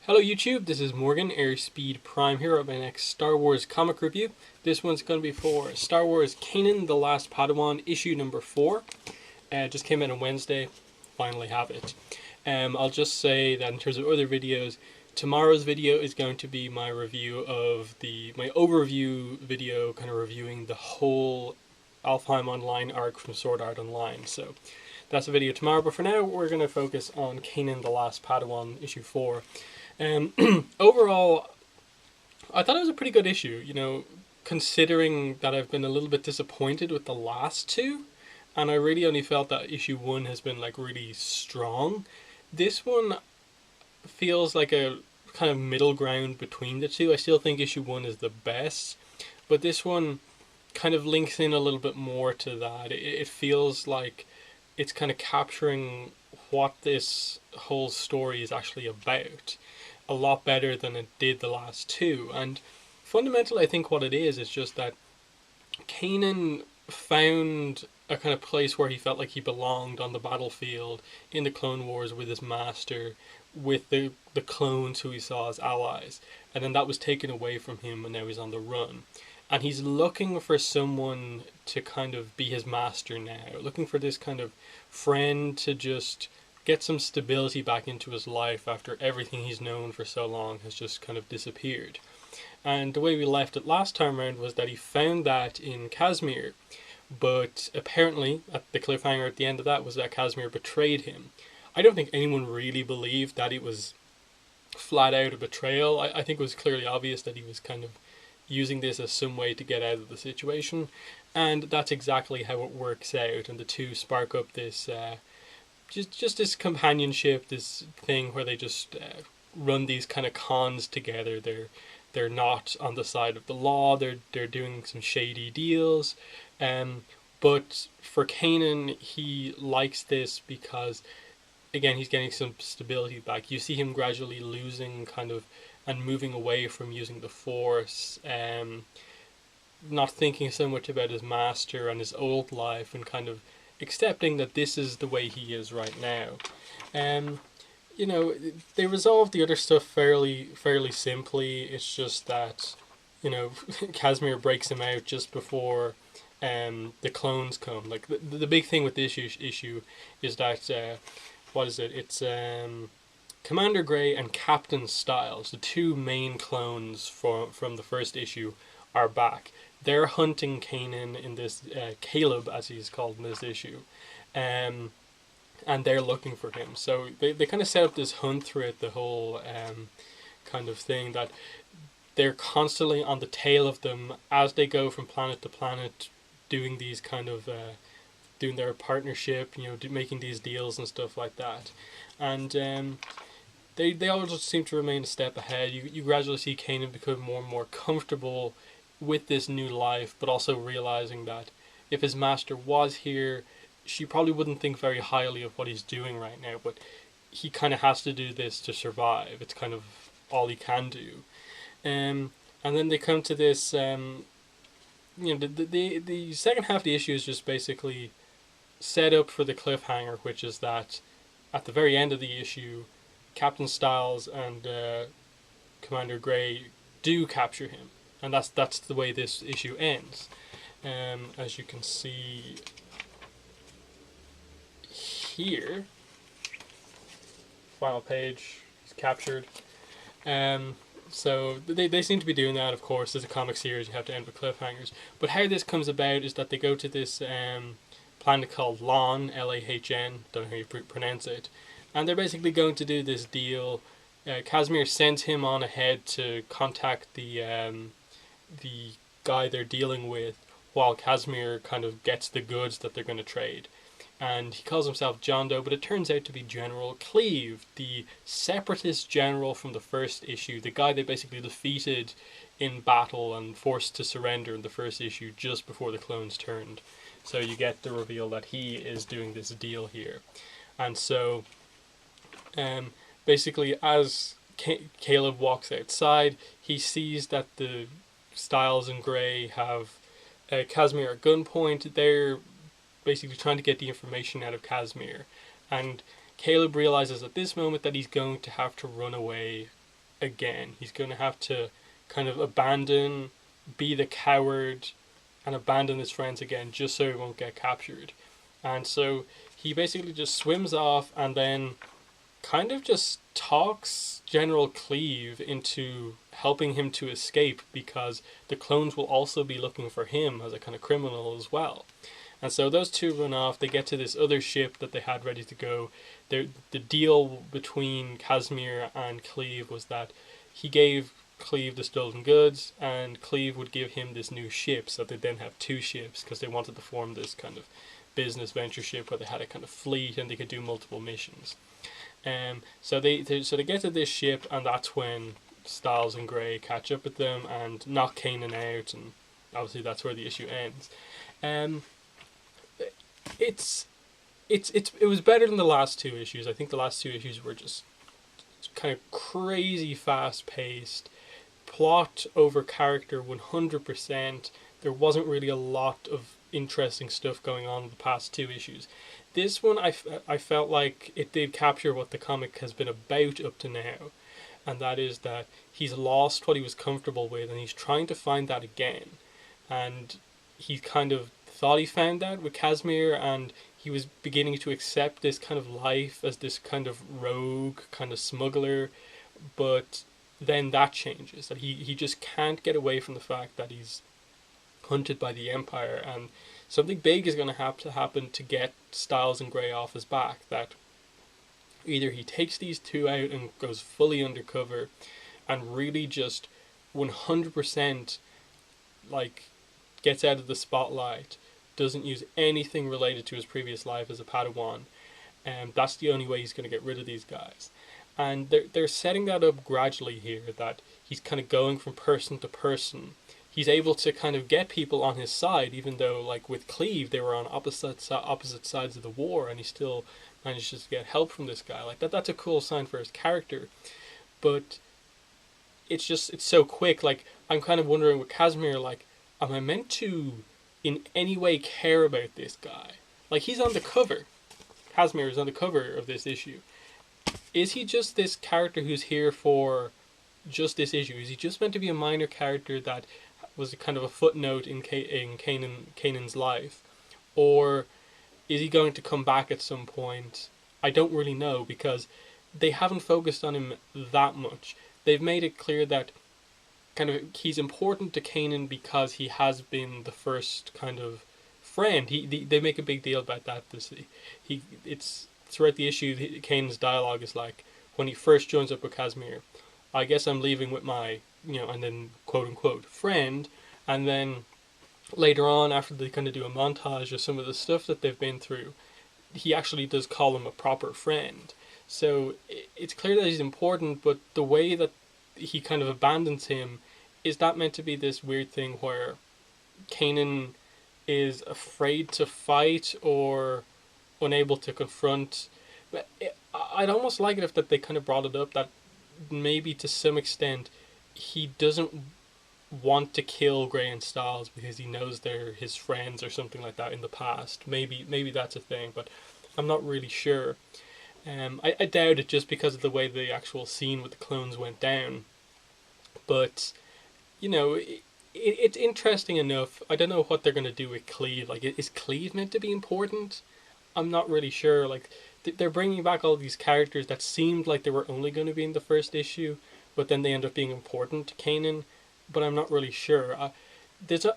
Hello YouTube, this is Morgan, Airspeed Prime here at my next Star Wars comic review. This one's going to be for Star Wars Kanan The Last Padawan, issue number 4. It just came out on Wednesday, finally have it. I'll just say that in terms of other videos, tomorrow's video is going to be my review of my overview video, kind of reviewing the whole Alfheim Online arc from Sword Art Online. So that's the video tomorrow, but for now we're going to focus on Kanan The Last Padawan, issue 4. Overall, I thought it was a pretty good issue, considering that I've been a little bit disappointed with the last two, and I really only felt that issue 1 has been really strong. This one feels like a kind of middle ground between the two. I still think issue 1 is the best, but this one kind of links in a little bit more to that. It feels like it's kind of capturing what this whole story is actually about a lot better than it did the last two. And fundamentally, I think what it is just that Kanan found a kind of place where he felt like he belonged on the battlefield in the Clone Wars with his master, with the clones who he saw as allies, and then that was taken away from him and now he's on the run. And he's looking for someone to kind of be his master now, looking for this kind of friend to just get some stability back into his life after everything he's known for so long has just kind of disappeared. And the way we left it last time around was that he found that in Casimir, but apparently at the cliffhanger at the end of that was that Casimir betrayed him. I don't think anyone really believed that it was flat out a betrayal. I think it was clearly obvious that he was kind of using this as some way to get out of the situation, and that's exactly how it works out, and the two spark up this just this companionship, this thing where they just run these kind of cons together. They're not on the side of the law. They're doing some shady deals, but for Kanan, he likes this because, again, he's getting some stability back. You see him gradually losing kind of and moving away from using the Force, not thinking so much about his master and his old life, and kind of accepting that this is the way he is right now. They resolved the other stuff fairly simply. It's just that, Casimir breaks him out just before the clones come. Like the big thing with this issue is that what is it? It's Commander Gray and Captain Styles, the two main clones from the first issue, are back. They're hunting Kanan in this, Caleb as he's called in this issue, and they're looking for him. So they kind of set up this hunt throughout the whole kind of thing, that they're constantly on the tail of them as they go from planet to planet, doing these kind of doing their partnership, making these deals and stuff like that. And they all just seem to remain a step ahead. You gradually see Kanan become more and more comfortable with this new life, but also realizing that if his master was here, she probably wouldn't think very highly of what he's doing right now, but he kind of has to do this to survive. It's kind of all he can do. And then they come to this, the second half of the issue is just basically set up for the cliffhanger, which is that at the very end of the issue, Captain Styles and Commander Gray do capture him. And that's the way this issue ends. As you can see here, final page, he's captured. So they seem to be doing that, of course. As a comic series, you have to end with cliffhangers. But how this comes about is that they go to this planet called Lahn, Lahn, don't know how you pronounce it. And they're basically going to do this deal. Casimir sends him on ahead to contact the guy they're dealing with, while Casimir kind of gets the goods that they're going to trade. And he calls himself John Doe, but it turns out to be General Cleve, the separatist general from the first issue, the guy they basically defeated in battle and forced to surrender in the first issue just before the clones turned. So you get the reveal that he is doing this deal here. And so basically, as Caleb walks outside, he sees that the Styles and Gray have Casimir at gunpoint. They're basically trying to get the information out of Casimir, and Caleb realizes at this moment that he's going to have to run away again. He's going to have to kind of abandon, be the coward, and abandon his friends again just so he won't get captured. And so he basically just swims off and then kind of just talks General Cleve into helping him to escape because the clones will also be looking for him as a kind of criminal as well. And so those two run off. They get to this other ship that they had ready to go. The deal between Casimir and Cleve was that he gave Cleve the stolen goods, and Cleve would give him this new ship, so they then have two ships because they wanted to form this kind of business venture ship where they had a kind of fleet and they could do multiple missions. So they get to this ship, and that's when Styles and Gray catch up with them and knock Kanan out, and obviously that's where the issue ends. Um, it was better than the last two issues. I think the last two issues were just kind of crazy fast paced, plot over character 100%. There wasn't really a lot of interesting stuff going on in the past two issues. This one, I felt like it did capture what the comic has been about up to now, and that is that he's lost what he was comfortable with, and he's trying to find that again. And he kind of thought he found that with Casimir, and he was beginning to accept this kind of life as this kind of rogue, kind of smuggler, but then that changes. That he just can't get away from the fact that he's hunted by the Empire, and something big is going to have to happen to get Styles and Gray off his back. That either he takes these two out and goes fully undercover and really just 100% like gets out of the spotlight, doesn't use anything related to his previous life as a Padawan, and that's the only way he's going to get rid of these guys. And they're setting that up gradually here, that he's kind of going from person to person. He's able to kind of get people on his side, even though, like with Cleve, they were on opposite sides of the war, and he still manages to get help from this guy. Like that's a cool sign for his character, but it's so quick. Like I'm kind of wondering with Casimir, like, am I meant to in any way care about this guy? Like he's on the cover. Casimir is on the cover of this issue. Is he just this character who's here for just this issue? Is he just meant to be a minor character that was a kind of a footnote in Kanan's life, or is he going to come back at some point? I don't really know, because they haven't focused on him that much. They've made it clear that kind of he's important to Kanan because he has been the first kind of friend. They make a big deal about that. It's throughout the issue. Kanan's dialogue is like, when he first joins up with Casimir, I guess I'm leaving with my, and then quote unquote friend, and then later on, after they kind of do a montage of some of the stuff that they've been through, he actually does call him a proper friend. So it's clear that he's important, but the way that he kind of abandons him, is that meant to be this weird thing where Kanan is afraid to fight or unable to confront? But I'd almost like it if that they kind of brought it up that maybe to some extent he doesn't want to kill Gray and Styles because he knows they're his friends or something like that in the past. Maybe that's a thing, but I'm not really sure. I doubt it just because of the way the actual scene with the clones went down. But, it's interesting enough. I don't know what they're going to do with Cleve. Like, is Cleve meant to be important? I'm not really sure. Like, they're bringing back all these characters that seemed like they were only going to be in the first issue, but then they end up being important to Kanan. But I'm not really sure. I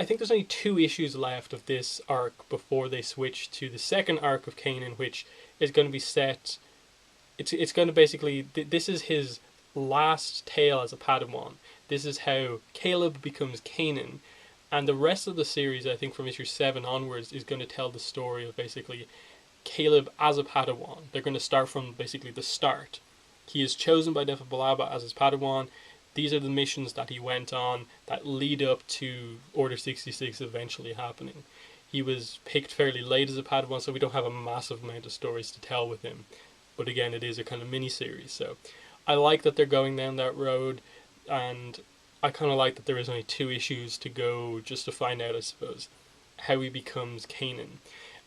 think there's only 2 issues left of this arc before they switch to the second arc of Kanan, which is going to be set. It's going to basically, this is his last tale as a Padawan. This is how Caleb becomes Kanan, and the rest of the series, I think from issue 7 onwards, is going to tell the story of basically Caleb as a Padawan. They're going to start from basically the start. He is chosen by Neferbalaba as his Padawan. These are the missions that he went on that lead up to Order 66 eventually happening. He was picked fairly late as a Padawan, so we don't have a massive amount of stories to tell with him. But again, it is a kind of mini-series, so I like that they're going down that road, and I kind of like that there is only 2 issues to go just to find out, I suppose, how he becomes Kanan.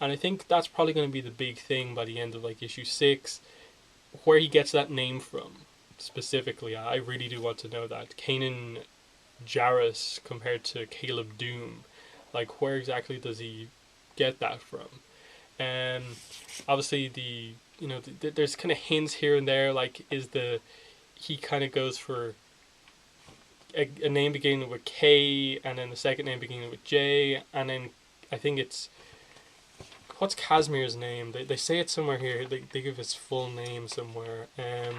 And I think that's probably going to be the big thing by the end of like issue 6, where he gets that name from. specifically. I really do want to know that. Kanan Jarrus compared to Caleb Doom. Like, where exactly does he get that from? And obviously, there's kind of hints here and there. Like, he kind of goes for a name beginning with K, and then the second name beginning with J, and then I think it's what's Casimir's name? They say it somewhere here. They give his full name somewhere. I,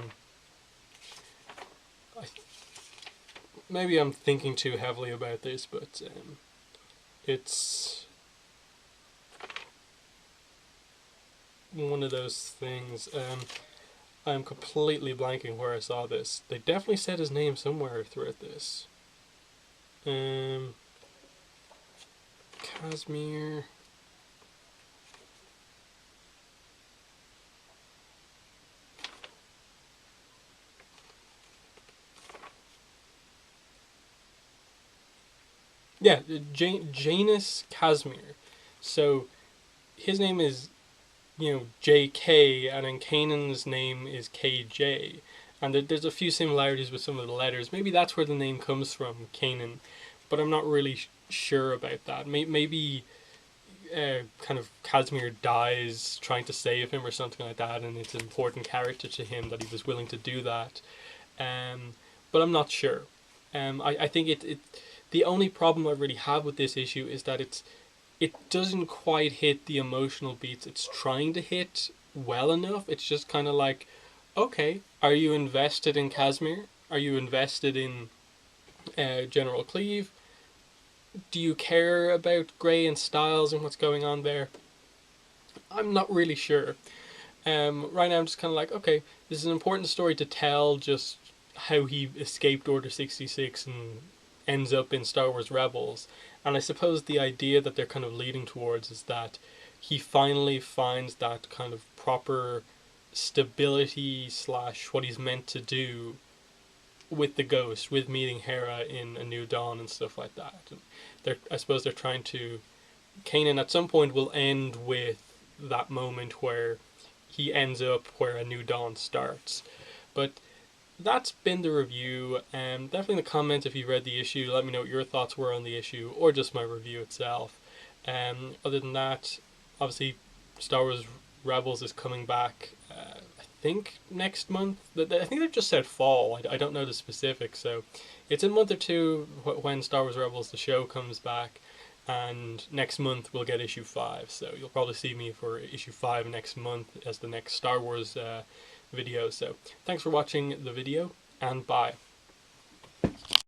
maybe I'm thinking too heavily about this, but it's one of those things. I'm completely blanking where I saw this. They definitely said his name somewhere throughout this. Casimir. Yeah, Janus Casimir. So his name is, JK, and then Kanan's name is KJ. And there's a few similarities with some of the letters. Maybe that's where the name comes from, Kanan. But I'm not really sure about that. Maybe kind of Casimir dies trying to save him or something like that, and it's an important character to him that he was willing to do that. But I'm not sure. I think the only problem I really have with this issue is that it doesn't quite hit the emotional beats it's trying to hit well enough. It's just kind of like, okay, are you invested in Casimir? Are you invested in General Cleve? Do you care about Gray and Styles and what's going on there? I'm not really sure. Right now I'm just kind of like, okay, this is an important story to tell, just how he escaped Order 66 and ends up in Star Wars Rebels. And I suppose the idea that they're kind of leading towards is that he finally finds that kind of proper stability slash what he's meant to do with the Ghost, with meeting Hera in A New Dawn and stuff like that. And I suppose they're trying to... Kanan at some point will end with that moment where he ends up where A New Dawn starts. But that's been the review. Definitely in the comments if you read the issue, let me know what your thoughts were on the issue, or just my review itself. Other than that, obviously Star Wars Rebels is coming back, I think next month. I think they've just said fall. I don't know the specifics, so it's a month or two when Star Wars Rebels the show comes back, and next month we'll get issue 5. So you'll probably see me for issue 5 next month as the next Star Wars video. So thanks for watching the video, and bye.